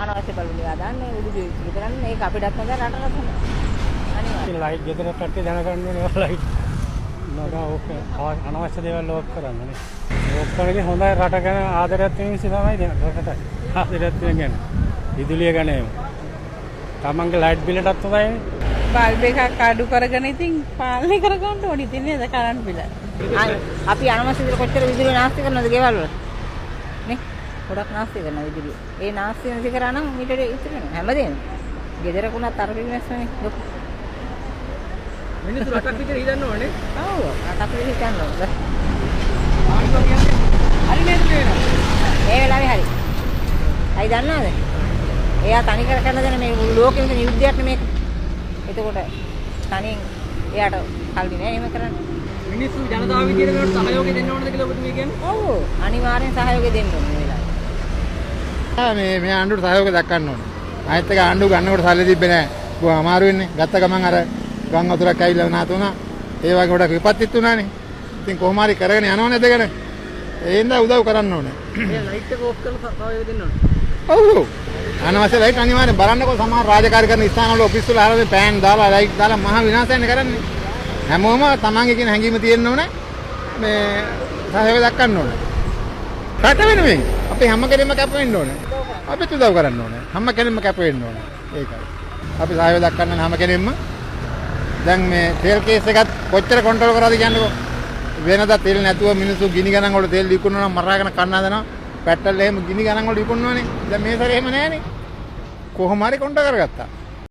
අනවශ්‍ය බලුලිය දාන්නේ උඩු දෙවිලි කරන්නේ ඒක අපිටත් හොඳ රටටත් හොඳ. අනිවාර්යයෙන් ලයිට් ගෙදරට කට්ටිය දැනගන්න ඕනේ ලයිට්. නෝනා ඕක අනවශ්‍ය දේවල් ලෝක් කරන්නේ. ලෝක් කරන්නේ හොඳයි රට ගැන ආදරයක් තියෙන නිසා තමයි දැන් රටට. ආදරයක් තියෙන ගැන. විදුලිය ගැන එහෙම. තමන්ගේ ලයිට් බිලටත් හොඳයිනේ. බල්බ් එකක් අඩු කරගෙන ඉතින් පාලනය කරගන්න ඕනේ ඉතින් නේද කරන්ට් බිල. අපි අනවශ්‍ය විදිහට කොච්චර විදුලිය නාස්ති කරනවද ගෙවල් වල? නේ? ගොඩක් නාස්ති කරනවා විදුලිය. ඒ නාස්ති නැති කරා නම් මීටර ඉතුරු වෙනවා හැමදේම. ගෙදරකුණත් අර බිස්නස් වනේ. මිනිස්සු රටක් විතර හිතන්න ඕනේ. ඔව් රටක් විතර හිතන්න ඕනේ. හරි නේද වෙනවා. මේ වෙලාවේ හරි. අයි දන්නවද? එයා තනි කර කරන දේ මේ මුළු ලෝකෙම තියෙන යුද්ධයක් නෙමේක. එතකොට තනියෙන් එයාට කල්ලි නෑ එහෙම කරන්නේ. මිනිස්සු ජනතාව විදියට මේකට සහයෝගය දෙන්න ඕනද කියලා ඔබතුමිය කියන්නේ? ඔව් අනිවාර්යෙන් සහයෝගය දෙන්න ඕනේ මේ වෙලාවේ. මේ ආණ්ඩුවට සහයෝගය දක්වන්න ඕනේ. ආයෙත් එක ආණ්ඩුව ගන්නකොට සල්ලි තිබ්බේ නෑ. බොහොම අමාරු වෙන්නේ. ගත්ත ගමන් අර ගම් වතුරක් ඇවිල්ලා නැත උනා. ඒ වගේ ගොඩක් විපත්තිත් උනානේ. ඉතින් කොහොම හරි කරගෙන යනවනේ දෙකන. ඒ හින්දා උදව් කරන්න ඕනේ. මේ ලයිට් එක ඕෆ් කරලා සහයෝගය දෙන්න ඕනේ. ඔව්. අනවශ්‍ය ලයිට් අනිවාර්යෙන් බලන්නකො සමහර රාජකාරී කරන ස්ථානවල ඔෆිස් වල ආරම්භ පෑන් දාලා ලයිට් දාලා මහ විනාශයන්නේ කරන්නේ. හැමෝම තමන්ගේ කියන හැඟීම තියෙන්න ඕනේ. මේ සහයෝගය දක්වන්න ඕනේ. රට වෙනුවෙන් අපි හැම කෙනෙක්ම කැප වෙන්න ඕනේ. අපිත් උදව් කරන්න ඕනේ. හැම කෙනෙක්ම කැප වෙන්න ඕනේ. ඒකයි. අපි සහයෝගය දක්වන්න හැම කෙනෙක්ම දැන් මේ තෙල් කේස් එකත් කොච්චර කන්ට්‍රෝල් කරාද කියන්නකෝ. වෙනදා තෙල් නැතුව මිනිස්සු ගිනි ගණන් වල තෙල් විකුණනවා නම් මරාගෙන කන්න හදනවා. පෙට්‍රල් එහෙම ගිනි ගණන් වල විකුණනවානේ. දැන් මේ සැරේ එහෙම නැහැනේ. කොහොම හරි කොන්ට්‍රෝල් කරගත්තා.